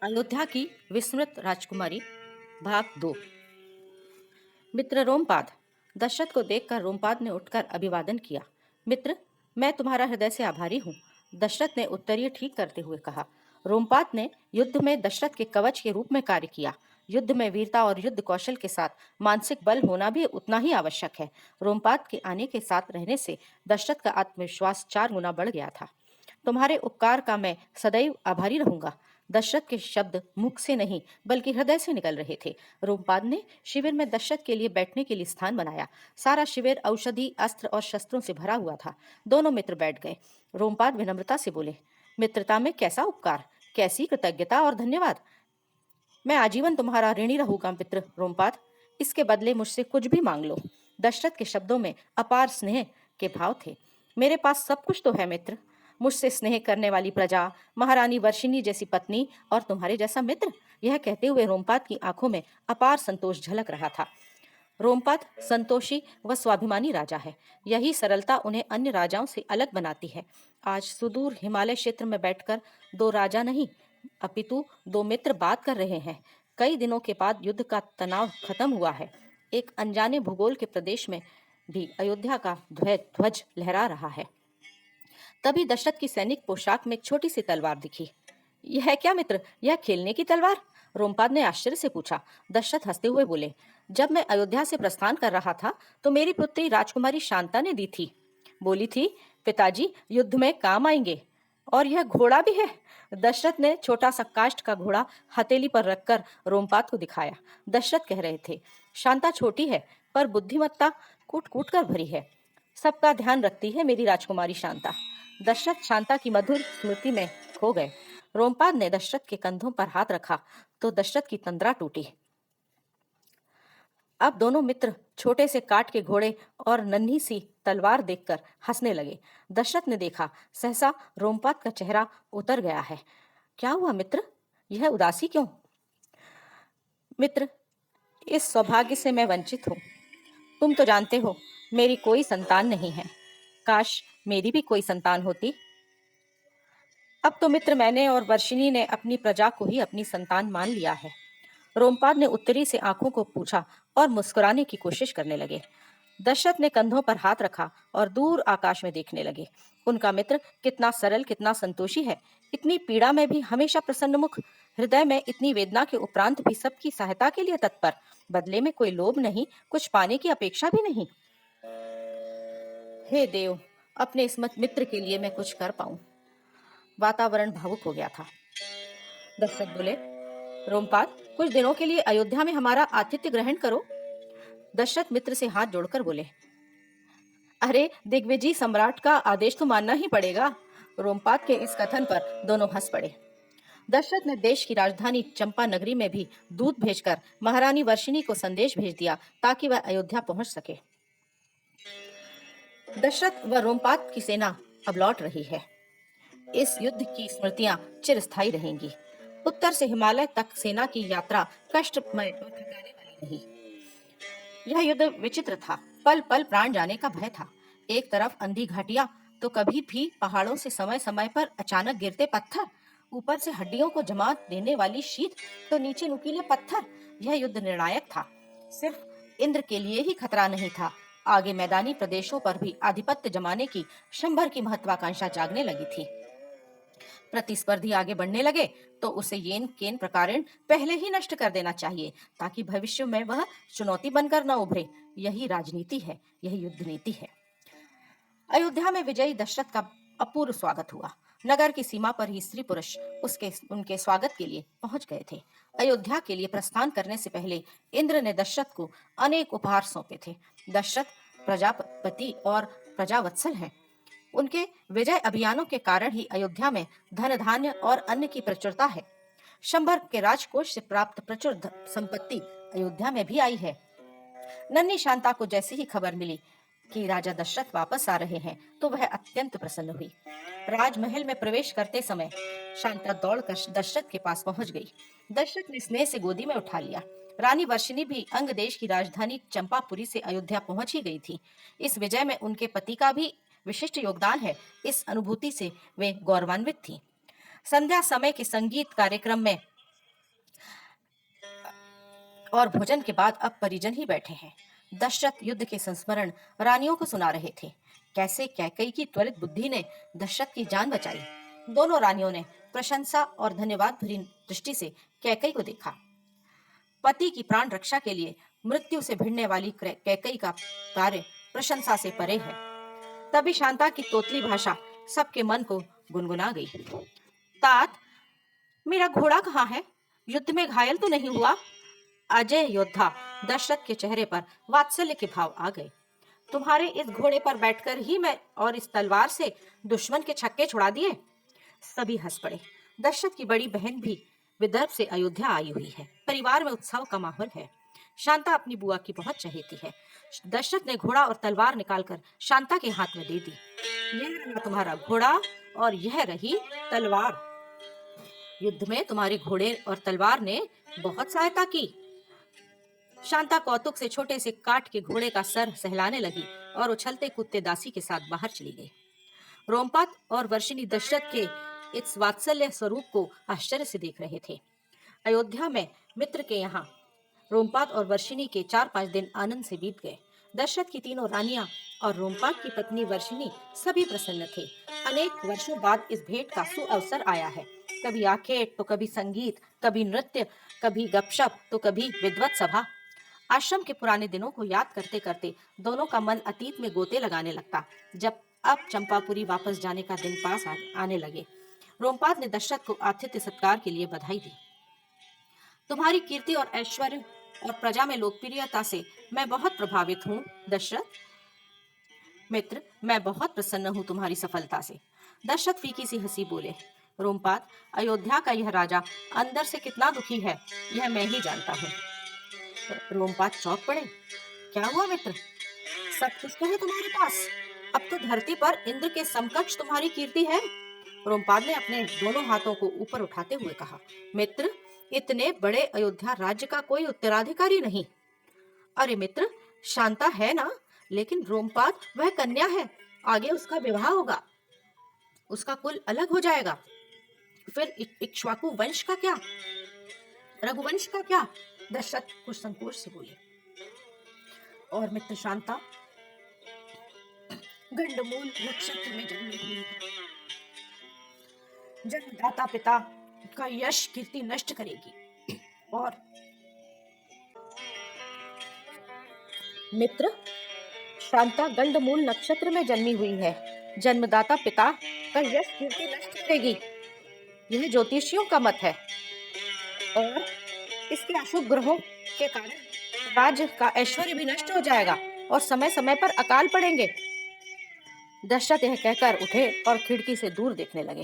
अयोध्या की विस्मृत राजकुमारी भाग 2। मित्र रोमपाद। दशरथ को देखकर रोमपाद ने उठकर अभिवादन किया। मित्र, मैं तुम्हारा हृदय से आभारी हूँ, दशरथ ने उत्तरीय ठीक करते हुए कहा। रोमपाद ने युद्ध में दशरथ के कवच के रूप में कार्य किया। युद्ध में वीरता और युद्ध कौशल के साथ मानसिक बल होना भी उतना ही आवश्यक है। रोमपाद के आने के साथ रहने से दशरथ का आत्मविश्वास 4 गुना बढ़ गया था। तुम्हारे उपकार का मैं सदैव आभारी रहूंगा। दशरथ के शब्द मुख से नहीं बल्कि हृदय से निकल रहे थे। रोमपाद ने शिविर में दशरथ के लिए बैठने के लिए स्थान बनाया। सारा शिविर औषधि, अस्त्र और शस्त्रों से भरा हुआ था। दोनों मित्र बैठ गए। रोमपाद विनम्रता से बोले, मित्रता में कैसा उपकार, कैसी कृतज्ञता और धन्यवाद। मैं आजीवन तुम्हारा ऋणी रहूंगा मित्र रोमपाद। इसके बदले मुझसे कुछ भी मांग लो। दशरथ के शब्दों में अपार स्नेह के भाव थे। मेरे पास सब कुछ तो है मित्र, मुझसे स्नेह करने वाली प्रजा, महारानी वर्षिनी जैसी पत्नी और तुम्हारे जैसा मित्र। यह कहते हुए रोमपाद की आंखों में अपार संतोष झलक रहा था। रोमपाद संतोषी व स्वाभिमानी राजा है। यही सरलता उन्हें अन्य राजाओं से अलग बनाती है। आज सुदूर हिमालय क्षेत्र में बैठकर दो राजा नहीं अपितु दो मित्र बात कर रहे हैं। कई दिनों के बाद युद्ध का तनाव खत्म हुआ है। एक अनजाने भूगोल के प्रदेश में भी अयोध्या का ध्वज लहरा रहा है। तभी दशरथ की सैनिक पोशाक में एक छोटी सी तलवार दिखी। यह क्या मित्र, यह खेलने की तलवार? रोमपाद ने आश्चर्य से पूछा। दशरथ हंसते हुए बोले, जब मैं अयोध्या से प्रस्थान कर रहा था तो मेरी पुत्री राजकुमारी शांता ने दी थी। बोली थी, पिताजी युद्ध में काम आएंगे। और यह घोड़ा भी है। दशरथ ने छोटा सा काष्ठ का घोड़ा हथेली पर रखकर रोमपाद को दिखाया। दशरथ कह रहे थे, शांता छोटी है पर बुद्धिमत्ता कूट कूट कर भरी है। सबका ध्यान रखती है मेरी राजकुमारी शांता। दशरथ शांता की मधुर स्मृति में खो गए। रोमपाद ने दशरथ के कंधों पर हाथ रखा तो दशरथ की तंद्रा टूटी। अब दोनों मित्र छोटे से काठ के घोड़े और नन्ही सी तलवार देखकर हंसने लगे। दशरथ ने देखा, सहसा रोमपाद का चेहरा उतर गया है। क्या हुआ मित्र, यह उदासी क्यों? मित्र, इस सौभाग्य से मैं वंचित हूँ। तुम तो जानते हो मेरी कोई संतान नहीं है। काश मेरी भी कोई संतान होती। अब तो मित्र मैंने और वर्षिनी ने अपनी प्रजा को ही अपनी संतान मान लिया है। रोमपाद ने उत्तरी से आंखों को पूछा और मुस्कुराने की कोशिश करने लगे। दशरथ ने कंधों पर हाथ रखा और दूर आकाश में देखने लगे। उनका मित्र कितना सरल, कितना संतोषी है। इतनी पीड़ा में भी हमेशा प्रसन्न मुख, हृदय में इतनी वेदना के उपरांत भी सबकी सहायता के लिए तत्पर, बदले में कोई लोभ नहीं, कुछ पाने की अपेक्षा भी नहीं। हे देव, अपने इस मित्र के लिए मैं कुछ कर पाऊं। वातावरण भावुक हो गया था। दशरथ बोले, रोमपाद, कुछ दिनों के लिए अयोध्या में हमारा आतिथ्य ग्रहण करो। दशरथ मित्र से हाथ जोड़कर बोले, अरे दिग्विजय सम्राट का आदेश तो मानना ही पड़ेगा। रोमपाद के इस कथन पर दोनों हंस पड़े। दशरथ ने देश की राजधानी चंपा नगरी में भी दूत भेजकर महारानी वर्षिनी को संदेश भेज दिया ताकि वह अयोध्या पहुंच सके। दशरथ व रोमपाद की सेना अब लौट रही है। इस युद्ध की स्मृतियां चिरस्थायी रहेंगी। उत्तर से हिमालय तक सेना की यात्रा कष्टमय और थकाने वाली रही। यह युद्ध विचित्र था। पल पल प्राण जाने का भय था। एक तरफ अंधी घाटियां तो कभी भी पहाड़ों से समय समय पर अचानक गिरते पत्थर, ऊपर से हड्डियों को जमा देने वाली शीत, तो नीचे नुकीले पत्थर। यह युद्ध निर्णायक था। सिर्फ इंद्र के लिए ही खतरा नहीं था, आगे मैदानी प्रदेशों पर भी आधिपत्य जमाने की शंभर की महत्वाकांक्षा जागने लगी थी। प्रतिस्पर्धी आगे बढ़ने लगे तो उसे येन केन प्रकारेण पहले ही नष्ट कर देना चाहिए ताकि भविष्य में वह चुनौती बनकर न उभरे। यही राजनीति है, यही युद्ध नीति है। अयोध्या में विजयी दशरथ का अपूर्व स्वागत हुआ। नगर की सीमा पर ही स्त्री पुरुष उनके स्वागत के लिए पहुंच गए थे। अयोध्या के लिए प्रस्थान करने से पहले इंद्र ने दशरथ को अनेक उपहार सौंपे थे। दशरथ प्रजापति और प्रजावत्सल हैं। उनके विजय अभियानों के कारण ही अयोध्या में धन धान्य और अन्न की प्रचुरता है। शंभर के राजकोष से प्राप्त प्रचुर संपत्ति अयोध्या में भी आई है। नन्ही शांता को जैसी ही खबर मिली कि राजा दशरथ वापस आ रहे हैं तो वह अत्यंत प्रसन्न हुई। राजमहल में प्रवेश करते समय शांता दौड़कर दशरथ के पास पहुंच गई। दशरथ ने स्नेह से गोदी में उठा लिया। रानी वर्षिनी भी अंग देश की राजधानी चंपापुरी से अयोध्या पहुंच ही गई थी। इस विजय में उनके पति का भी विशिष्ट योगदान है। इस अनुभूति से वे गौरवान्वित थी। संध्या समय के संगीत कार्यक्रम में और भोजन के बाद अब परिजन ही बैठे हैं। दशरथ युद्ध के संस्मरण रानियों को सुना रहे थे। कैसे कैकई की त्वरित बुद्धि ने दशरथ की जान बचाई। दोनों रानियों ने प्रशंसा और धन्यवाद भरी दृष्टि से कैकई को देखा। पति की प्राण रक्षा के लिए मृत्यु से भिड़ने वाली कैकई का कार्य प्रशंसा से परे है। तभी शांता की तोतली भाषा सबके मन को गुनगुना गई। तात, मेरा घोड़ा कहाँ है? युद्ध में घायल तो नहीं हुआ? अजय योद्धा दशरथ के चेहरे पर वात्सल्य के भाव आ गए। तुम्हारे इस घोड़े पर बैठकर ही मैं और इस तलवार से दुश्मन के छक्के छुड़ा दिए। सभी हंस पड़े। दशरथ की बड़ी बहन भी विदर्भ से अयोध्या आई हुई है। परिवार में उत्सव का माहौल है। शांता अपनी बुआ की बहुत चहेती है। दशरथ ने घोड़ा और तलवार निकालकर शांता के हाथ में दे दी। यह रहा तुम्हारा घोड़ा और यह रही तलवार। युद्ध में तुम्हारे घोड़े और तलवार ने बहुत सहायता की। शांता कौतुक से छोटे से काठ के घोड़े का सर सहलाने लगी और उछलते कूदते दासी के साथ बाहर चली गई। रोमपाद और वर्षिनी दशरथ के इस वात्सल्य स्वरूप को आश्चर्य से देख रहे थे। अयोध्या में मित्र के यहाँ रोमपाद और वर्षिनी के 4-5 दिन आनंद से बीत गए। दशरथ की तीनों रानियां और रोमपाद की पत्नी वर्षिनी सभी प्रसन्न थे। अनेक वर्षों बाद इस भेंट का सुअवसर आया है। कभी आखेट तो कभी संगीत, कभी नृत्य, कभी गपशप तो कभी विद्वत सभा। आश्रम के पुराने दिनों को याद करते करते दोनों का मन अतीत में गोते लगाने लगता। जब अब चंपापुरी वापस जाने का दिन पास आने लगे, रोमपाद ने दशरथ को आतिथ्य सत्कार के लिए बधाई दी। तुम्हारी कीर्ति और ऐश्वर्य और प्रजा में लोकप्रियता से मैं बहुत प्रभावित हूँ दशरथ। मित्र, मैं बहुत प्रसन्न हूँ तुम्हारी सफलता से। दशरथ फीकी सी हंसी बोले। रोमपाद, अयोध्या का यह राजा अंदर से कितना दुखी है यह मैं ही जानता हूँ। रोमपाद चौंक पड़े। क्या हुआ मित्र? सब कुछ तो है तुम्हारे पास। अब तो धरती पर इंद्र के समकक्ष तुम्हारी कीर्ति है। रोमपाद ने अपने दोनों हाथों को ऊपर उठाते हुए कहा। मित्र, इतने बड़े अयोध्या राज्य का कोई उत्तराधिकारी नहीं। अरे मित्र, शांता है ना, लेकिन रोमपाद वह कन्या है। आगे उसका विवाह होगा, उसका कुल अलग हो जाएगा। फिर इक्ष्वाकु वंश का क्या, रघुवंश का क्या? दशरथ कुछ संकोच से बोले। और मित्र शांता गंडमूल नक्षत्र में जन्मी हुई है। जन्मदाता पिता का यश कीर्ति नष्ट करेगी। और मित्र, शांता गंडमूल नक्षत्र में जन्मी हुई है। जन्मदाता पिता का यश कीर्ति नष्ट करेगी। यह ज्योतिषियों का मत है और इसके अशुभ ग्रहों के कारण राज्य का ऐश्वर्य भी नष्ट हो जाएगा और समय समय पर अकाल पड़ेंगे। दशरथ यह कहकर उठे और खिड़की से दूर देखने लगे।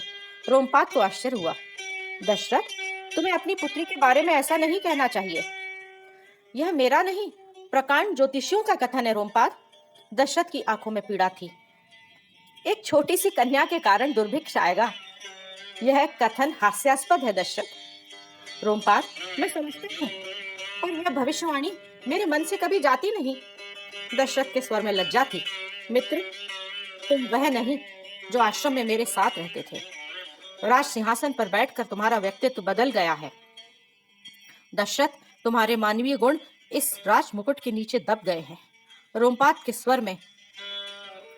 रोमपाद को आश्चर्य हुआ। दशरथ, तुम्हें अपनी पुत्री के बारे में ऐसा नहीं कहना चाहिए। यह मेरा नहीं, प्रकांड ज्योतिषियों का कथन है रोमपाद। दशरथ की आंखों में पीड़ा थी। एक छोटी सी कन्या के कारण दुर्भिक्ष आएगा, यह कथन हास्यास्पद है दशरथ। रोमपाद, मैं समझती हूँ, पर यह भविष्यवाणी मेरे मन से कभी जाती नहीं। दशरथ के स्वर में लज्जा थी। मित्र, तुम वह नहीं जो आश्रम में मेरे साथ रहते थे। राज सिंहासन पर बैठकर तुम्हारा व्यक्तित्व बदल गया है। दशरथ, तुम्हारे मानवीय गुण इस राज मुकुट के नीचे दब गए हैं। रोमपाद के स्वर में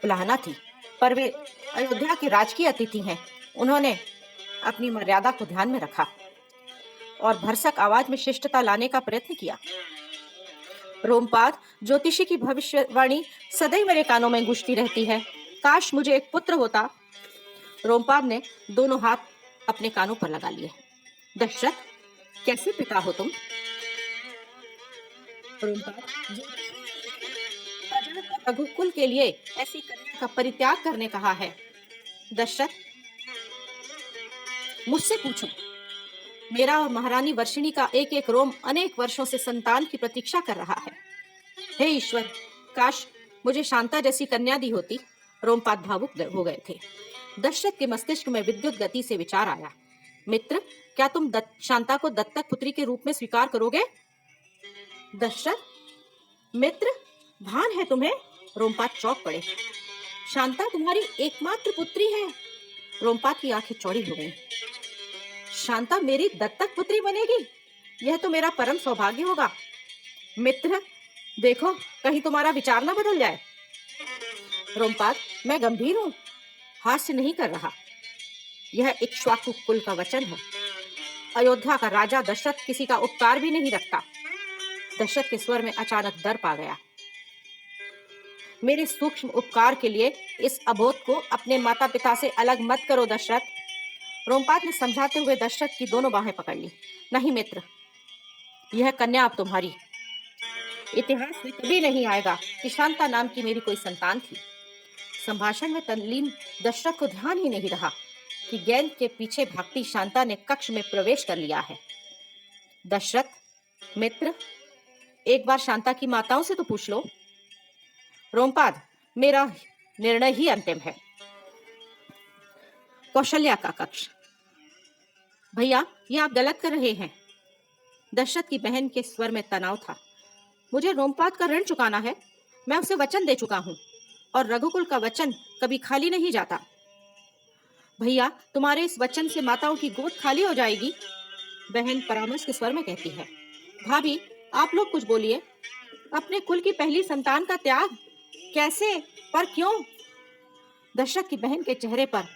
उलाहना थी, पर वे अयोध्या के राजकीय अतिथि हैं। उन्होंने अपनी मर्यादा को ध्यान में रखा और भरसक आवाज में शिष्टता लाने का प्रयत्न किया। रोमपाद, ज्योतिषी की भविष्यवाणी सदैव मेरे कानों में गूंजती रहती है। काश मुझे एक पुत्र होता। रोमपाद ने दोनों हाथ अपने कानों पर लगा लिए। दशरथ, कैसे पिता हो तुम? रोमपाद, रघुकुल के लिए ऐसी कन्या का परित्याग करने कहा है। दशरथ, मुझसे पूछो। मेरा और महारानी वर्षिणी का एक एक रोम अनेक वर्षों से संतान की प्रतीक्षा कर रहा है। हे ईश्वर, काश मुझे शांता जैसी कन्या दी होती। रोमपाद भावुक हो गए थे। दशरथ के मस्तिष्क में विद्युत गति से विचार आया। मित्र, क्या तुम शांता को दत्तक पुत्री के रूप में स्वीकार करोगे? दशरथ, मित्र, भान है तुम्हें? रोमपाद चौंक पड़े। शांता तुम्हारी एकमात्र पुत्री है। रोमपाद की आंखें चौड़ी हो गईं। शांता मेरी दत्तक पुत्री बनेगी? यह तो मेरा परम सौभाग्य होगा। मित्र, देखो कहीं तुम्हारा विचार ना बदल जाए। रोमपाद, मैं गंभीर हूँ, हास्य नहीं कर रहा। यह इक्ष्वाकु कुल का वचन है। अयोध्या का राजा दशरथ किसी का उपकार भी नहीं रखता। दशरथ के स्वर में अचानक दर्प आ गया। मेरे सूक्ष्म उपकार के लिए इस अबोध को अपने माता पिता से अलग मत करो दशरथ। रोमपाद ने समझाते हुए दशरथ की दोनों बाहें पकड़ ली। नहीं मित्र, यह कन्या अब तुम्हारी। इतिहास में कभी नहीं आएगा कि शांता नाम की मेरी कोई संतान थी। संभाषण में तल्लीन दशरथ को ध्यान ही नहीं रहा कि गेंद के पीछे भागती शांता ने कक्ष में प्रवेश कर लिया है। दशरथ, मित्र, एक बार शांता की माताओं से तो पूछ लो। रोमपाद, मेरा निर्णय ही अंतिम है। कौशल्या का कक्ष। भैया, ये आप गलत कर रहे हैं। दशरथ की बहन के स्वर में तनाव था। मुझे रोमपाद का ऋण चुकाना है। मैं उसे वचन दे चुका हूं और रघुकुल का वचन कभी खाली नहीं जाता। भैया, तुम्हारे इस वचन से माताओं की गोद खाली हो जाएगी। बहन परामर्श के स्वर में कहती है। भाभी, आप लोग कुछ बोलिए। अपने कुल की पहली संतान का त्याग? कैसे, पर क्यों? दशरथ की बहन के चेहरे पर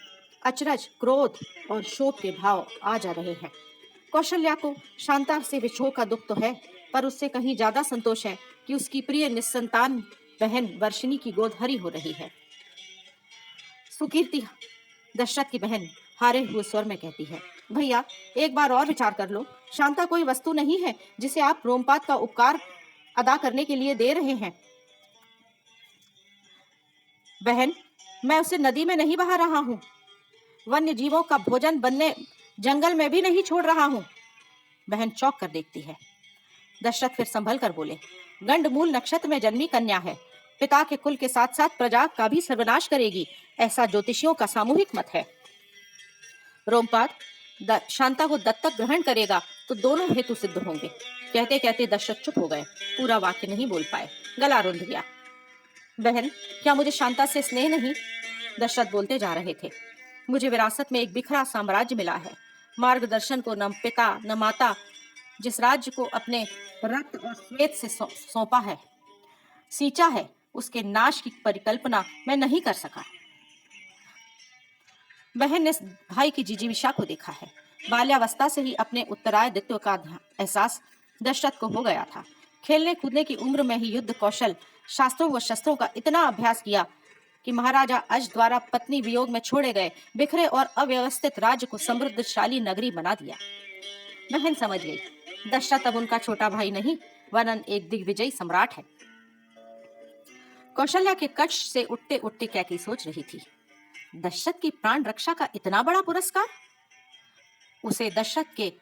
अचरज, क्रोध और शोक के भाव आ जा रहे हैं। कौशल्या को शांता से विछोह का दुख तो है, पर उससे कहीं ज्यादा संतोष है कि उसकी प्रिय निस्संतान बहन वर्षिणी की गोद हरी हो रही है। सुकीर्ति, दशरथ की बहन हारे हुए स्वर में कहती है। भैया, एक बार और विचार कर लो। शांता कोई वस्तु नहीं है जिसे आप रोमपाद का उपकार अदा करने के लिए दे रहे हैं। बहन, मैं उसे नदी में नहीं बहा रहा हूँ। वन्य जीवों का भोजन बनने जंगल में भी नहीं छोड़ रहा हूँ। बहन चौंक कर देखती है। दशरथ फिर संभल कर बोले। गंडमूल नक्षत्र में जन्मी कन्या है। पिता के कुल के साथ साथ प्रजा का भी सर्वनाश करेगी, ऐसा ज्योतिषियों का सामूहिक मत है। रोमपाद शांता को दत्तक ग्रहण करेगा तो दोनों हेतु सिद्ध होंगे। कहते कहते दशरथ चुप हो गए, पूरा वाक्य नहीं बोल पाए, गला रुंध गया। बहन, क्या मुझे शांता से स्नेह नहीं? दशरथ बोलते जा रहे थे। मुझे विरासत में एक बिखरा साम्राज्य मिला है। मार्गदर्शन को न पिता न माता, जिस राज्य को अपने रक्त और श्वेत से सौंपा है, सींचा है, उसके नाश की परिकल्पना मैं नहीं कर सका। बहन ने भाई की जिजीविषा को देखा है। बाल्यावस्था से ही अपने उत्तरायित्व का एहसास दशरथ को हो गया था। खेलने कूदने की उम्र में ही युद्ध कौशल, शास्त्रों व शस्त्रों का इतना अभ्यास किया कि महाराजा अज द्वारा पत्नी वियोग में छोड़े गए बिखरे और अव्यवस्थित राज्य को समृद्धशाली नगरी बना दिया। बहन समझ गई, दशरथ अब उनका छोटा भाई नहीं, वरन एक दिग्विजयी सम्राट है। कौशल्या के कक्ष से उठते उठते कैकेयी सोच रही थी। दशरथ की प्राण रक्षा का इतना बड़ा पुरस्कार? उसे दशरथ के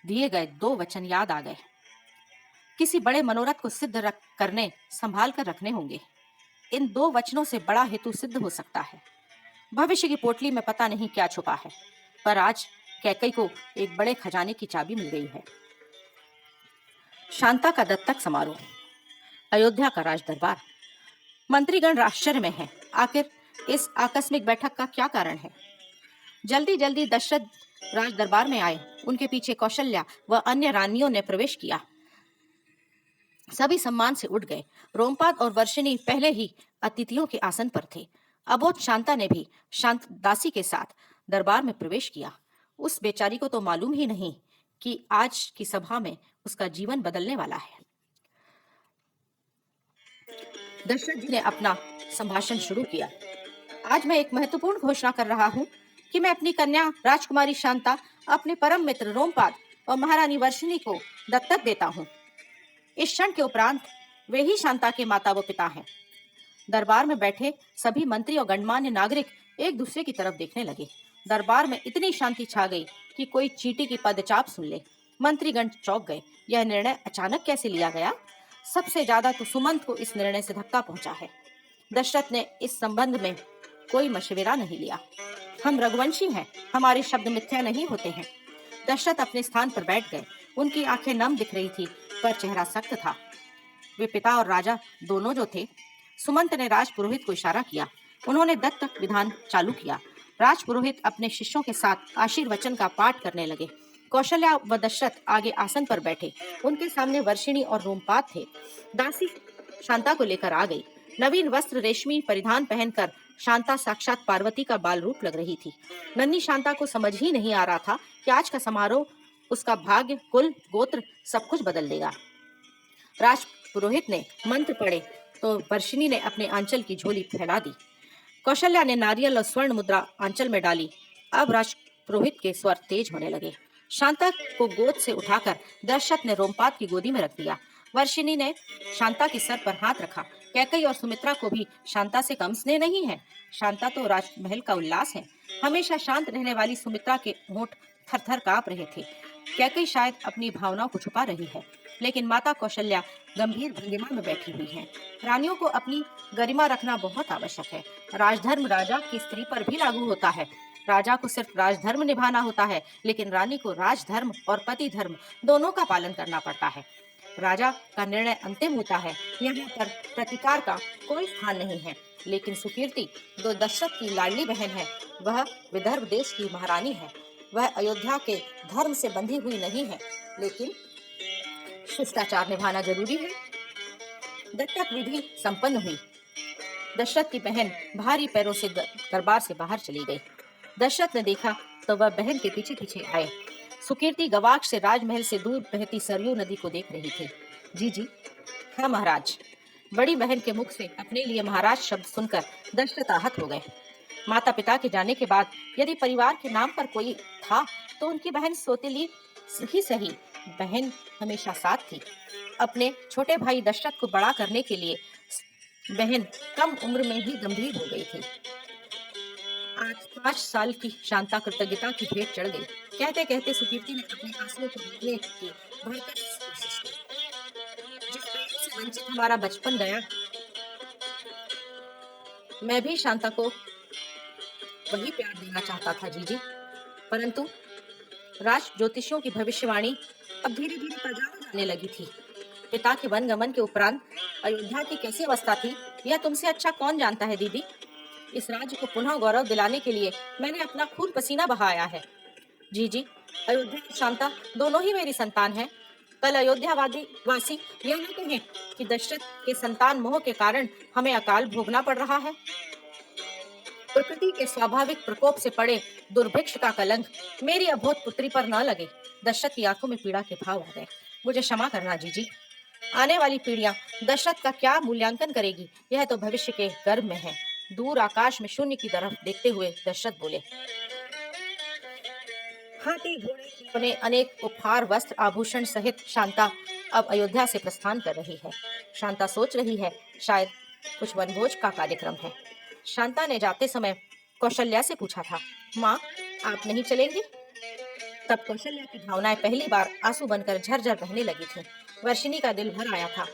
दिए गए 2 वचन याद आ गए। किसी बड़े मनोरथ को सिद्ध करने संभाल कर रखने होंगे। इन 2 वचनों से बड़ा हेतु सिद्ध हो सकता है। भविष्य की पोटली में पता नहीं क्या छुपा है, पर आज कैकेयी को एक बड़े खजाने की चाबी मिल गई है। शांता का दत्तक समारोह। अयोध्या का राज दरबार। मंत्रीगण आश्चर्य में हैं। आखिर इस आकस्मिक बैठक का क्या कारण है? जल्दी जल्दी दशरथ राज दरबार में आए। उनके पीछे कौशल्या व अन्य रानियों ने प्रवेश किया। सभी सम्मान से उठ गए। रोमपाद और वर्षिणी पहले ही अतिथियों के आसन पर थे। अबोध शांता ने भी शांत दासी के साथ दरबार में प्रवेश किया। उस बेचारी को तो मालूम ही नहीं कि आज की सभा में उसका जीवन बदलने वाला है। दशरथ जी ने अपना संभाषण शुरू किया। आज मैं एक महत्वपूर्ण घोषणा कर रहा हूँ कि मैं अपनी कन्या राजकुमारी शांता अपने परम मित्र रोमपाद और महारानी वर्षिणी को दत्तक देता हूँ। इस क्षण के उपरांत वे ही शांता के माता व पिता हैं। दरबार में बैठे सभी मंत्री और गणमान्य नागरिक एक दूसरे की तरफ देखने लगे। दरबार में इतनी शांति छा गई कि कोई चींटी की पदचाप सुन ले। मंत्रीगण चौंक गए। यह निर्णय अचानक कैसे लिया गया? सबसे ज्यादा तो सुमंत को इस निर्णय से धक्का पहुंचा है। दशरथ ने इस संबंध में कोई मशविरा नहीं लिया। हम रघुवंशी हैं, हमारे शब्द मिथ्या नहीं होते हैं। दशरथ अपने स्थान पर बैठ गए। उनकी आंखें नम दिख रही थी, पर चेहरा सख्त था। वे पिता और राजा दोनों जो थे। सुमंत ने राजपुरोहित को इशारा किया। उन्होंने दत्तक विधान चालू किया। राजपुरोहित अपने शिष्यों के साथ आशीर्वचन का पाठ करने लगे। कौशल्या व दशरथ आगे आसन पर बैठे। उनके सामने वर्षिणी और रोमपाद थे। दासी शांता को लेकर आ गई। नवीन वस्त्र रेशमी परिधान पहनकर शांता साक्षात पार्वती का बाल रूप लग रही थी। नन्ही शांता को समझ ही नहीं आ रहा था कि आज का समारोह उसका भाग्य, कुल, गोत्र सब कुछ बदल देगा। राज पुरोहित ने मंत्र पढ़े तो वर्षिणी ने अपने आंचल की झोली फैला दी। कौशल्या ने नारियल और स्वर्ण मुद्रा आंचल में डाली। अब राज पुरोहित के स्वर तेज होने लगे। शांता को गोद से उठाकर दशरथ ने रोमपाद की गोदी में रख दिया। वर्षिणी ने शांता के सर पर हाथ रखा। कैकेयी और सुमित्रा को भी शांता से कम स्नेह नहीं है। शांता तो राजमहल का उल्लास है। हमेशा शांत रहने वाली सुमित्रा के होंठ थर-थर कांप रहे थे। कैकेयी शायद अपनी भावनाओं को छुपा रही है, लेकिन माता कौशल्या गंभीर भंगिमा में बैठी हुई हैं। रानियों को अपनी गरिमा रखना बहुत आवश्यक है। राजधर्म राजा की स्त्री पर भी लागू होता है। राजा को सिर्फ राजधर्म निभाना होता है, लेकिन रानी को राजधर्म और पति धर्म दोनों का पालन करना पड़ता है। राजा का निर्णय अंतिम होता है। यहाँ पर प्रतिकार का कोई स्थान नहीं है। लेकिन सुकीर्ति जो दशरथ की लाडली बहन है, वह विदर्भ देश की महारानी है। वह अयोध्या के धर्म से बंधी हुई नहीं है, लेकिन शिष्टाचार निभाना जरूरी है। दत्तक विधि संपन्न हुई। दशरथ की बहन भारी पैरों से दरबार से बाहर चली गई। दशरथ ने देखा तो वह बहन के पीछे पीछे आए। सुकीर्ति गवाक्ष से राजमहल से दूर बहती सरयू नदी को देख रही थी। जी, हाँ महाराज। बड़ी बहन के मुख से अपने लिए महाराज शब्द सुनकर दशरथ आहत हो गए। माता पिता के जाने के बाद यदि परिवार के नाम पर कोई था तो उनकी बहन सौतेली ही सही, बहन हमेशा साथ थी। अपने छोटे भाई दशरथ को बड़ा करने के लिए बहन कम उम्र में ही गंभीर हो गई थी। आज 5 साल की शांता कृतज्ञता की भेंट चढ़ गई। कहते कहते सुकीर्ति ने अपने आंसुओं को रोकने की भयंकर कोशिश की। जिस प्रेम से वंचित हमारा बचपन गया, मैं भी शांता को वही प्यार देना चाहता था जीजी, परंतु राज ज्योतिषियों की भविष्यवाणी अब धीरे धीरे प्रजा में जाने लगी थी। पिता के वनगमन के उपरांत अयोध्या की कैसी अवस्था थी, यह तुमसे अच्छा कौन जानता है दीदी। इस राज्य को पुनः गौरव दिलाने के लिए मैंने अपना खून पसीना बहाया है। जी, अयोध्या और शांता दोनों ही मेरी संतान है। कल वासी यह न कहें कि दशरथ के संतान मोह के कारण हमें अकाल भोगना पड़ रहा है। प्रकृति के स्वाभाविक प्रकोप से पड़े दुर्भिक्ष का कलंक मेरी अबोध पुत्री पर न लगे। दशरथ की आंखों में पीड़ा के भाव आ गए। मुझे क्षमा करना जीजी। आने वाली पीढ़ियां दशरथ का क्या मूल्यांकन करेगी, यह तो भविष्य के गर्भ में है। दूर आकाश में शून्य की तरफ देखते हुए दशरथ बोले। हाथी घोड़े ने अनेक उपहार वस्त्र आभूषण सहित शांता अब अयोध्या से प्रस्थान कर रही है। शांता सोच रही है शायद कुछ वनभोज का कार्यक्रम है। शांता ने जाते समय कौशल्या से पूछा था, माँ आप नहीं चलेंगी? तब कौशल्या की भावनाएं पहली बार आंसू बनकर झरझर बहने लगी थी। वर्षिणी का दिल भर आया था।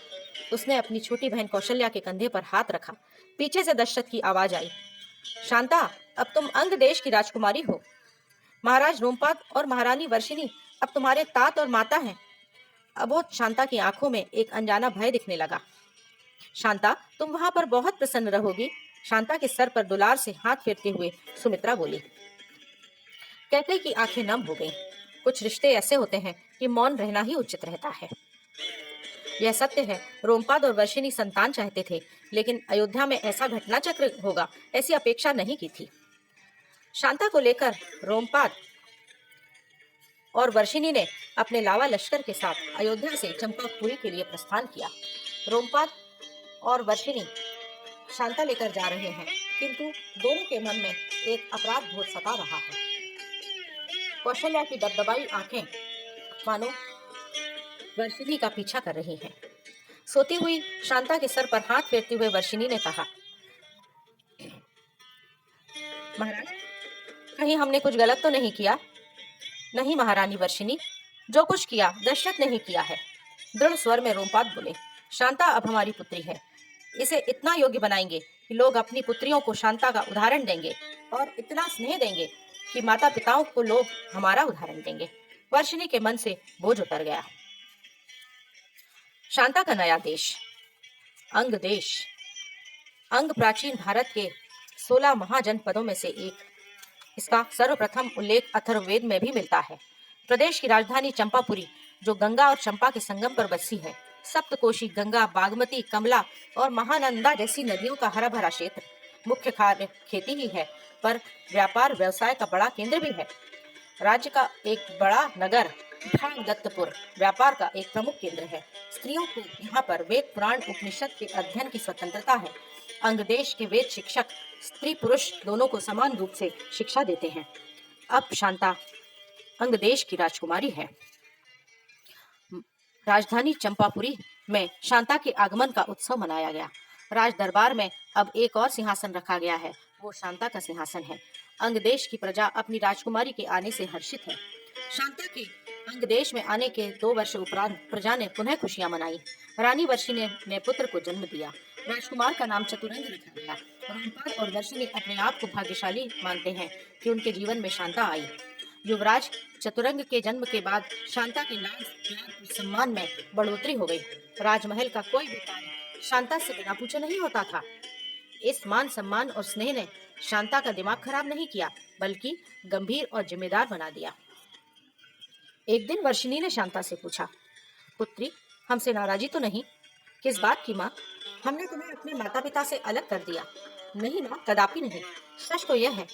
उसने अपनी छोटी बहन कौशल्या के कंधे पर हाथ रखा। पीछे से दशरथ की आवाज आई, शांता अब तुम अंग देश की राजकुमारी हो। महाराज रोमपाद और महारानी वर्षिणी अब तुम्हारे तात और माता हैं। अबोध शांता की आंखों में एक अनजाना भय दिखने लगा। शांता तुम वहां पर बहुत प्रसन्न रहोगी। शांता के सर पर दुलार से हाथ फेरते हुए सुमित्रा बोली। कैकेयी की आंखें नम हो गईं। कुछ रिश्ते ऐसे होते हैं कि मौन रहना ही उचित रहता है। यह सत्य है, रोमपाद और वर्षिणी संतान चाहते थे, लेकिन अयोध्या में ऐसा घटना चक्र होगा ऐसी अपेक्षा नहीं की थी। शांता को लेकर रोमपाद और वर्षिणी ने अपने लावा लश्कर के साथ अयोध्या से चंपापुरी के लिए प्रस्थान किया। रोमपाद और वर्षिणी शांता लेकर जा रहे हैं, किंतु दोनों के मन में एक अपराध बोध सता रहा है। कौशल्या की दबदबाई आंखें मानो वर्षिणी का पीछा कर रही हैं। सोती हुई शांता के सर पर हाथ फेरते हुए वर्षिणी ने कहा, महाराज कहीं हमने कुछ गलत तो नहीं किया? नहीं महारानी वर्षिणी, जो कुछ किया दशरथ ने ही किया है। दृढ़ स्वर में रोमपाद बोले। शांता अब हमारी पुत्री है। इसे इतना योग्य बनाएंगे कि लोग अपनी पुत्रियों को शांता का उदाहरण देंगे और इतना स्नेह देंगे कि माता पिताओं को लोग हमारा उदाहरण देंगे। वर्षिणी के मन से बोझ उतर गया। शांता का नया देश, अंग देश। अंग प्राचीन भारत के 16 महाजनपदों में से एक। इसका सर्वप्रथम उल्लेख अथर्ववेद में भी मिलता है। प्रदेश की राजधानी चंपापुरी, जो गंगा और चंपा के संगम पर बसी है, सप्तकोशी गंगा, बागमती, कमला और महानंदा जैसी नदियों का हरा भरा क्षेत्र। मुख्य कार्य खेती ही है, पर व्यापार व्यवसाय का बड़ा केंद्र भी है। राज्य का एक बड़ा नगर भागदत्तपुर व्यापार का एक प्रमुख केंद्र है। स्त्रियों को यहाँ पर वेद पुराण उपनिषद के अध्ययन की स्वतंत्रता है। अंग देश के वेद शिक्षक स्त्री पुरुष दोनों को समान रूप से शिक्षा देते हैं। अब शांता अंग देश की राजकुमारी है। राजधानी चंपापुरी में शांता के आगमन का उत्सव मनाया गया। राज दरबार में अब एक और सिंहासन रखा गया है, वो शांता का सिंहासन है। अंग देश की प्रजा अपनी राजकुमारी के आने से हर्षित है। शांता के अंग देश में आने के 2 वर्ष उपरांत प्रजा ने पुनः खुशियां मनाई। रानी वर्षिणी ने पुत्र को जन्म दिया। राजकुमार का नाम चतुरंग रखा गया। रोमपाद और वर्षिणी अपने आप को भाग्यशाली मानते हैं कि उनके जीवन में शांता आई। युवराज चतुरंग के जन्म के बाद शांता के लाड प्यार और सम्मान में बढ़ोतरी हो गई। राजमहल का कोई भी कार्य शांता से बिना पूछे नहीं होता था। इस मान सम्मान और स्नेह ने शांता का दिमाग खराब नहीं किया, बल्कि गंभीर और जिम्मेदार बना दिया। एक दिन वर्षिणी ने शांता से पूछा, पुत्री, हमसे नाराजी तो नहीं? किस बात की माँ? हमने तुम्हें अपने माता पिता से अलग कर दिया? नहीं माँ, कदापि नहीं। सच तो यह है,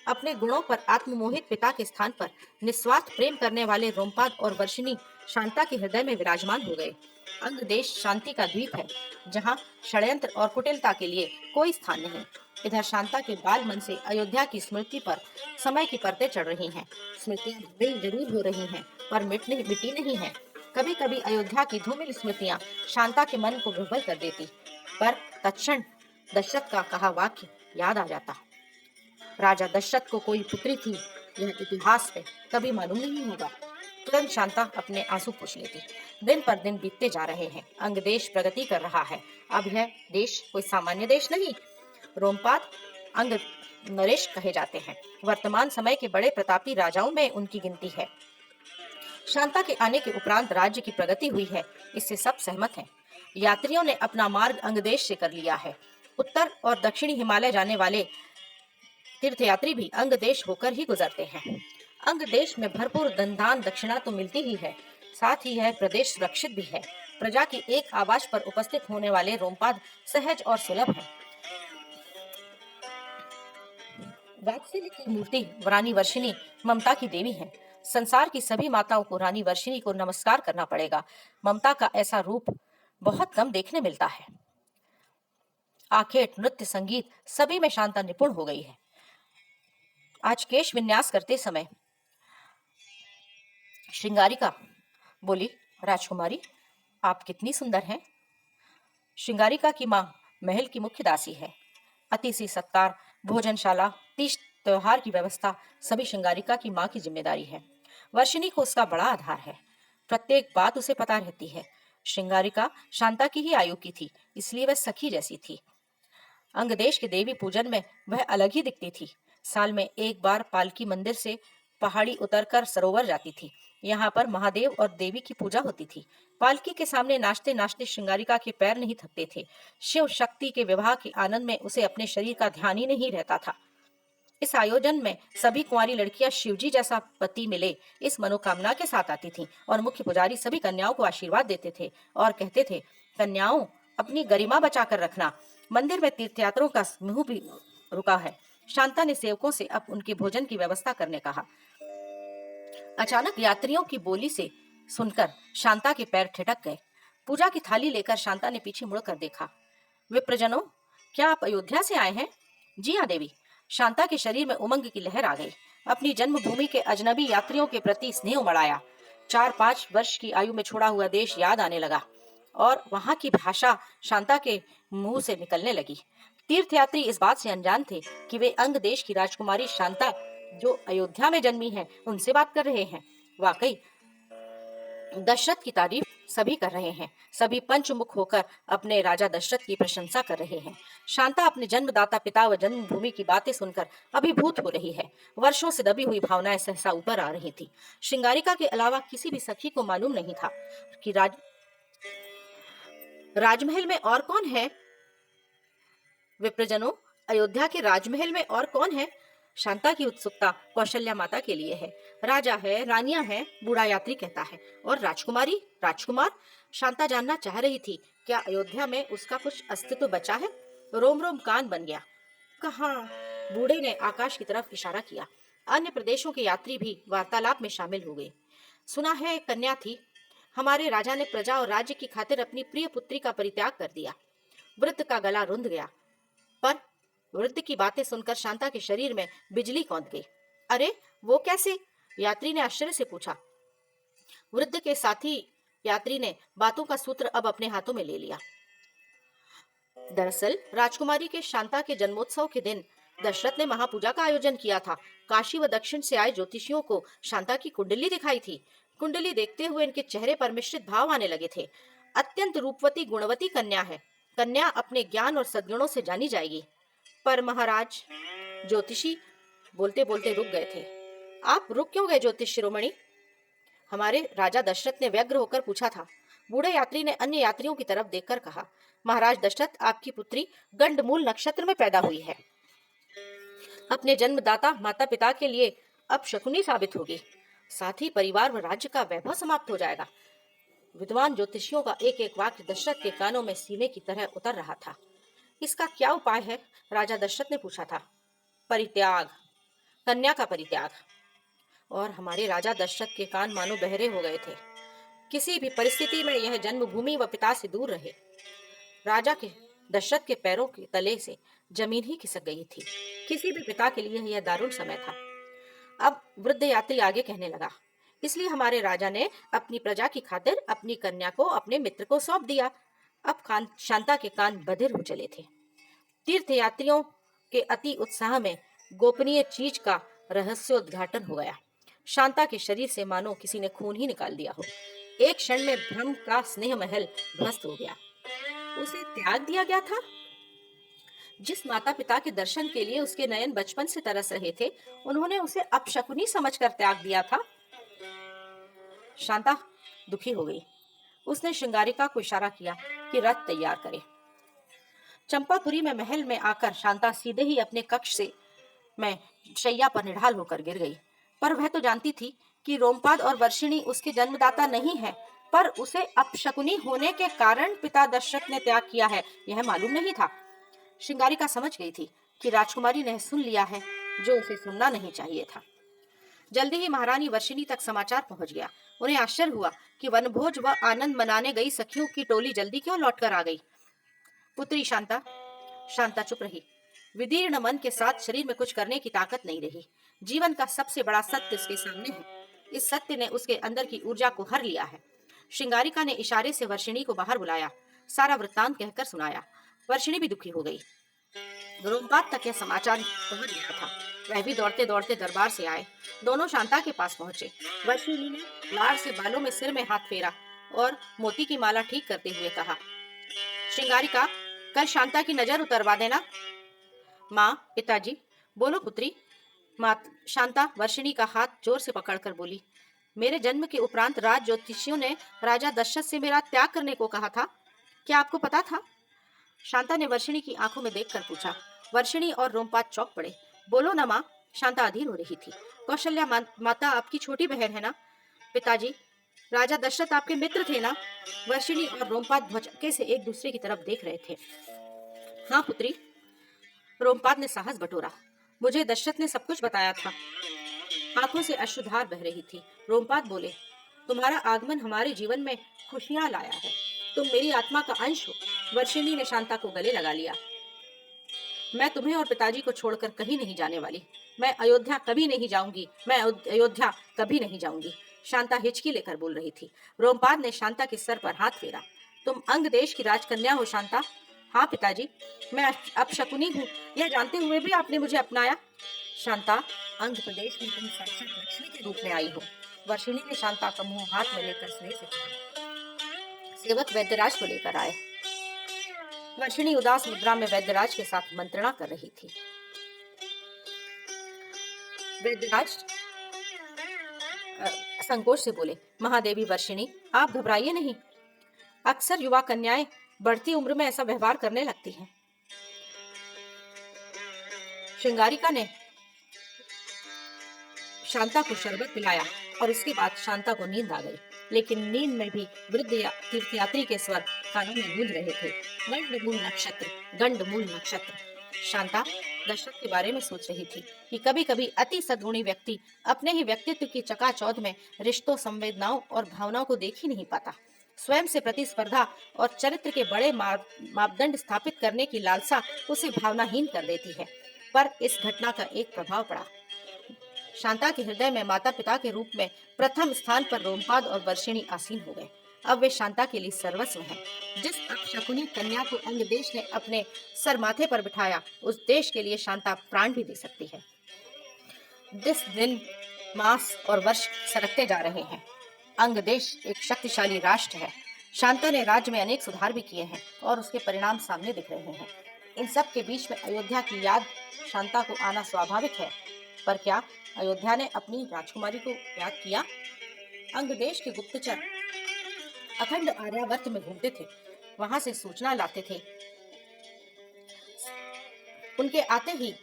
अपने गुणों पर आत्ममोहित पिता के स्थान पर निस्वार्थ प्रेम करने वाले रोमपाद और वर्षिणी शांता के हृदय में विराजमान हो गए। अंग देश शांति का द्वीप है, जहाँ षड्यंत्र और कुटिलता के लिए कोई स्थान नहीं। इधर शांता के बाल मन से अयोध्या की स्मृति पर समय की परतें चढ़ रही हैं। स्मृतियां धूमिल जरूर हो रही हैं, पर मिटी नहीं है। कभी कभी अयोध्या की धूमिल स्मृतियां शांता के मन को विह्वल कर देती, पर तत्क्षण दशरथ का कहा वाक्य याद आ जाता। राजा दशरथ को कोई पुत्री थी, यह इतिहास में कभी मालूम नहीं होगा। तुरंत शांता अपने आंसू पोंछ लेती। दिन पर दिन बीतते जा रहे हैं। अंग देश प्रगति कर रहा है। अब यह देश कोई सामान्य देश नहीं। रोमपाद अंग नरेश कहे जाते हैं। वर्तमान समय के बड़े प्रतापी राजाओं में उनकी गिनती है। शांता के आने के उपरांत राज्य की प्रगति हुई है, इससे सब सहमत हैं। यात्रियों ने अपना मार्ग अंगदेश से कर लिया है। उत्तर और दक्षिणी हिमालय जाने वाले तीर्थयात्री भी अंग देश होकर ही गुजरते हैं। अंग देश में भरपूर धन दक्षिणा तो मिलती ही है, साथ ही यह प्रदेश सुरक्षित भी है। प्रजा की एक आवाज पर उपस्थित होने वाले रोमपाद सहज और सुलभ हैं। वात्सल्य की मूर्ति रानी वर्षिणी ममता की देवी है। संसार की सभी माताओं को रानी वर्षिणी को नमस्कार करना पड़ेगा। ममता का ऐसा रूप बहुत कम देखने मिलता है। आखेट, नृत्य, संगीत सभी में शांता निपुण हो गई है। आज केश विन्यास करते समय श्रृंगारिका बोली, राजकुमारी, आप कितनी सुंदर हैं। श्रृंगारिका की माँ महल की मुख्य दासी है। अतिथि सत्कार, भोजनशाला, तीज त्योहार की व्यवस्था सभी श्रृंगारिका की माँ की जिम्मेदारी है। वर्षिणी को उसका बड़ा आधार है। प्रत्येक बात उसे पता रहती है। श्रृंगारिका शांता की ही आयु की थी, इसलिए वह सखी जैसी थी। अंगदेश के देवी पूजन में वह अलग ही दिखती थी। साल में एक बार पालकी मंदिर से पहाड़ी उतरकर सरोवर जाती थी। यहाँ पर महादेव और देवी की पूजा होती थी। पालकी के सामने नाचते नाचते श्रृंगारिका के पैर नहीं थकते थे। शिव शक्ति के विवाह के आनंद में उसे अपने शरीर का ध्यान ही नहीं रहता था। इस आयोजन में सभी कुंवारी लड़कियां शिवजी जैसा पति मिले इस मनोकामना के साथ आती थीं और मुख्य पुजारी सभी कन्याओं को आशीर्वाद देते थे और कहते थे, कन्याओं, अपनी गरिमा बचाकर रखना। मंदिर में तीर्थयात्रियों का समूह भी रुका है। शांता ने सेवकों से अब उनके भोजन की व्यवस्था करने कहा। अचानक यात्रियों की बोली से सुनकर शांता के पैर ठिठक गए। पूजा की थाली लेकर शांता ने पीछे मुड़कर देखा। विप्रजनों, क्या आप अयोध्या से आए हैं? जी हाँ देवी। शांता के शरीर में उमंग की लहर आ गई। अपनी जन्मभूमि के अजनबी यात्रियों के प्रति स्नेह उमड़ आया। 4-5 वर्ष की आयु में छोड़ा हुआ देश याद आने लगा और वहां की भाषा शांता के मुंह से निकलने लगी। तीर्थयात्री इस बात से अनजान थे कि वे अंग देश की राजकुमारी शांता, जो अयोध्या में जन्मी है, उनसे बात कर रहे हैं। वाकई दशरथ की तारीफ सभी कर रहे हैं। सभी पंचमुख होकर अपने राजा दशरथ की प्रशंसा कर रहे हैं। शांता अपने जन्मदाता पिता व जन्मभूमि की बातें सुनकर अभिभूत हो रही है। वर्षों से दबी हुई भावनाएं सहसा ऊपर आ रही थी। श्रृंगारिका के अलावा किसी भी सखी को मालूम नहीं था कि राजमहल में और कौन है। विप्रजनों, अयोध्या के राजमहल में और कौन है? शांता की उत्सुकता कौशल्या माता के लिए है। राजा है, रानियां हैं, बूढ़ा यात्री कहता है। और राजकुमारी, राजकुमार? शांता जानना चाह रही थी, क्या अयोध्या में उसका कुछ अस्तित्व बचा है? रोम रोम कान बन गया। कहाँ? बूढ़े ने आकाश की तरफ इशारा किया। अन्य प्रदेशों के यात्री भी वार्तालाप में शामिल हो गए। सुना है एक कन्या थी, हमारे राजा ने प्रजा और राज्य की खातिर अपनी प्रिय पुत्री का परित्याग कर दिया। वृद्ध का गला रुंध गया। पर वृद्ध की बातें सुनकर शांता के शरीर में बिजली कौंध गई। अरे, वो कैसे? यात्री ने आश्चर्य से पूछा। वृद्ध के साथी यात्री ने बातों का सूत्र अब अपने हाथों में ले लिया। दरअसल राजकुमारी के शांता के जन्मोत्सव के दिन दशरथ ने महापूजा का आयोजन किया था। काशी व दक्षिण से आए ज्योतिषियों को शांता की कुंडली दिखाई थी। कुंडली देखते हुए इनके चेहरे पर मिश्रित भाव आने लगे थे। अत्यंत रूपवती गुणवती कन्या है। कन्या अपने ज्ञान और सद्गुणों से जानी जाएगी। पर महाराज, ज्योतिषी बोलते बोलते रुक गए थे। आप रुक क्यों गए ज्योतिष शिरोमणि? हमारे राजा दशरथ ने व्यग्र होकर पूछा था। बूढ़े यात्री ने अन्य यात्रियों की तरफ देखकर कहा, महाराज दशरथ, आपकी पुत्री गंडमूल नक्षत्र में पैदा हुई है। अपने जन्मदाता माता पिता के लिए अपशकुनी साबित होगी। साथ ही परिवार व राज्य का वैभव समाप्त हो जाएगा। विद्वान ज्योतिषियों का एक एक वाक्य दशरथ के कानों में सीने की तरह उतर रहा था। इसका क्या उपाय है? राजा दशरथ ने पूछा था। परित्याग, कन्या का परित्याग। और हमारे राजा दशरथ के कान मानो बहरे हो गए थे। किसी भी परिस्थिति में यह जन्मभूमि व पिता से दूर रहे। राजा के दशरथ के पैरों के तले से जमीन ही खिसक गई थी। किसी भी पिता के लिए यह दारुण समय था। अब वृद्ध यात्री आगे कहने लगा, इसलिए हमारे राजा ने अपनी प्रजा की खातिर अपनी कन्या को अपने मित्र को सौंप दिया। अब शांता के कान बधिर हो चले थे। तीर्थ यात्रियों के अति उत्साह में गोपनीय चीज का रहस्योद्घाटन हो गया। शांता के शरीर से मानो किसी ने खून ही निकाल दिया हो। एक क्षण में भ्रम का स्नेह महल ध्वस्त हो गया। उसे त्याग दिया गया था। जिस माता पिता के दर्शन के लिए उसके नयन बचपन से तरस रहे थे, उन्होंने उसे अपशकुनी समझकर त्याग दिया था। शांता दुखी हो गई। उसने श्रृंगारिका को इशारा किया कि रथ तैयार करे। चंपापुरी में महल में आकर शांता सीधे ही अपने कक्ष से मैं शैया पर निढाल होकर गिर गई। पर वह तो जानती थी कि रोमपाद और वर्षिणी उसके जन्मदाता नहीं है, पर उसे अपशकुनी होने के कारण पिता दशरथ ने त्याग किया है, यह मालूम नहीं था। श्रृंगारिका समझ गई थी कि राजकुमारी ने सुन लिया है जो उसे सुनना नहीं चाहिए था। जल्दी ही महारानी वर्षिणी तक समाचार पहुंच गया। उन्हें आश्चर्य हुआ कि वनभोज व आनंद मनाने गई सखियों की टोली जल्दी क्यों लौटकर आ गई। पुत्री शांता। शांता चुप रही। विदीर्ण मन के साथ शरीर में कुछ करने की ताकत नहीं रही। जीवन का सबसे बड़ा सत्य उसके सामने है। इस सत्य ने उसके अंदर की ऊर्जा को हर लिया है। श्रृंगारिका ने इशारे से वर्षिणी को बाहर बुलाया, सारा वृत्तांत कहकर सुनाया। वर्षिणी भी दुखी हो गई। रोमपाद तक यह समाचार पहुंच गया था। वह भी दौड़ते दौड़ते दरबार से आए। दोनों शांता के पास पहुंचे। वर्षिणी ने लाड़ से बालों में सिर में हाथ फेरा और मोती की माला ठीक करते हुए कहा, श्रृंगारिका, कल शांता की नजर उतरवा देना। माँ, पिताजी। बोलो पुत्री। माँ शांता वर्षिणी का हाथ जोर से पकड़कर बोली, मेरे जन्म के उपरांत राज ज्योतिषियों ने राजा दशरथ से मेरा त्याग करने को कहा था। क्या आपको पता था? शांता ने वर्षिणी की आंखों में देखकर पूछा। वर्षिणी और रोमपाद चौंक पड़े। बोलो ना माँ। शांता अधीर हो रही थी। कौशल्या माता आपकी छोटी बहन है ना? पिताजी, राजा दशरथ आपके मित्र थे ना? वर्षिणी और रोमपाद भौचक्के से एक दूसरे की तरफ देख रहे थे। हाँ पुत्री। रोमपाद ने साहस बटोरा। मुझे दशरथ ने सब कुछ बताया था। आंखों से अश्रुधार बह रही थी। रोमपाद बोले, तुम्हारा आगमन हमारे जीवन में खुशियां लाया है। तुम मेरी आत्मा का अंश हो। वर्षिणी ने शांता को गले लगा लिया। मैं तुम्हें और पिताजी को छोड़कर कहीं नहीं जाने वाली। मैं अयोध्या कभी नहीं जाऊंगी। मैं अयोध्या कभी नहीं जाऊंगी। शांता हिचकी लेकर बोल रही थी। रोमपाद ने शांता के सर पर हाथ फेरा। तुम अंग देश की राजकन्या हो शांता? हाँ पिताजी, मैं अपशकुनी हूँ, यह जानते हुए भी आपने मुझे अपनाया। शांता, अंग प्रदेश में तुम साक्षात लक्ष्मी के रूप में आई हो। वर्षिणी ने शांता का मुंह हाथ में लेकर स्नेह से कहा। सेवक वैद्यराज को लेकर आए। वर्षिणी उदास मुद्रा में वैद्यराज के साथ मंत्रणा कर रही थी। वैद्यराज संकोच से बोले, महादेवी वर्षिणी, आप घबराइए नहीं। अक्सर युवा कन्याएं बढ़ती उम्र में ऐसा व्यवहार करने लगती हैं। श्रृंगारिका ने शांता को शरबत पिलाया और उसके बाद शांता को नींद आ गई। लेकिन नींद में भी वृद्ध तीर्थयात्री के स्वर कानों में गूंज रहे थे। गंडमूल नक्षत्र, गंडमूल नक्षत्र। शांता दशरथ के बारे में सोच रही थी कि कभी कभी अति सद्गुणी व्यक्ति अपने ही व्यक्तित्व की चकाचौंध में रिश्तों, संवेदनाओं और भावनाओं को देख ही नहीं पाता। स्वयं से प्रतिस्पर्धा और चरित्र के बड़े मापदंड स्थापित करने की लालसा उसे भावनाहीन कर देती है। पर इस घटना का एक प्रभाव पड़ा। शांता के हृदय में माता पिता के रूप में प्रथम स्थान पर रोमपाद और वर्षिणी आसीन हो गए। अब वे शांता के लिए सर्वस्व हैं। जिस अपशकुनी कन्या को अंग देश ने अपने सर माथे पर बिठाया, उस देश के लिए शांता प्राण भी दे सकती है। जिस दिन मास और वर्ष सरकते जा रहे हैं, अंग देश एक शक्तिशाली राष्ट्र है। शांता ने राज्य में अनेक सुधार भी किए हैं और उसके परिणाम सामने दिख रहे हैं। इन सब के बीच में अयोध्या की याद शांता को आना स्वाभाविक है। पर क्या अयोध्या ने अपनी राजकुमारी को याद किया? अंग देश के गुप्तचर अखंड आर्यावर्त में घूमते थे, वहां से सूचना लाते थे। उनके आते ही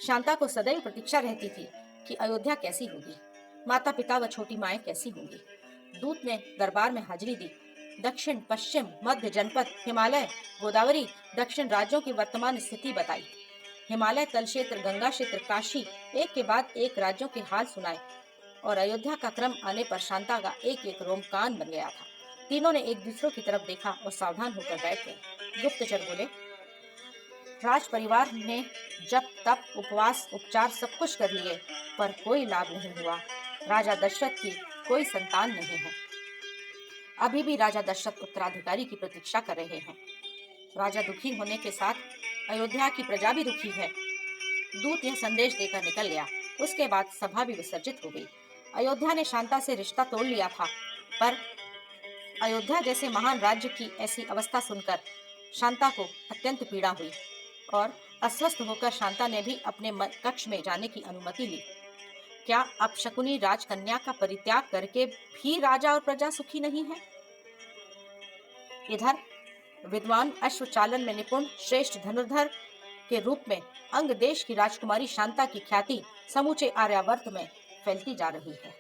शांता को सदैव प्रतीक्षा रहती थी कि अयोध्या कैसी होगी, माता पिता व छोटी माएँ कैसी होंगी। दूत ने दरबार में हाजिरी दी। दक्षिण, पश्चिम, मध्य जनपद, हिमालय, गोदावरी, दक्षिण राज्यों की वर्तमान स्थिति बताई। हिमालय तल क्षेत्र, गंगा क्षेत्र, काशी, एक के बाद एक राज्यों के हाल सुनाए। और अयोध्या का क्रम आने पर शांता का एक एक रोम कान बन गया था। तीनों ने एक दूसरे की तरफ देखा और सावधान होकर बैठ गए। गुप्तचर बोले, राज परिवार ने जप तप उपवास उपचार सब कुछ कर लिए, पर कोई लाभ नहीं हुआ। राजा दशरथ की कोई संतान नहीं है। अभी भी राजा दशरथ उत्तराधिकारी की प्रतीक्षा कर रहे हैं। राजा दुखी होने के साथ अयोध्या की प्रजा भी दुखी है। दूत यह संदेश देकर निकल गया। उसके बाद सभा भी विसर्जित हो गई। अयोध्या ने शांता से रिश्ता तोड़ लिया था, पर अयोध्या जैसे महान राज्य की ऐसी अवस्था सुनकर शांता को अत्यंत पीड़ा हुई और अस्वस्थ होकर शांता ने भी अपने कक्ष में जाने की अनुमति ली। क्या अपशकुनी राजकन्या का परित्याग करके भी राजा और प्रजा सुखी नहीं है? इधर विद्वान अश्वचालन में निपुण श्रेष्ठ धनुर्धर के रूप में अंग देश की राजकुमारी शांता की ख्याति समूचे आर्यावर्त में फैलती जा रही है।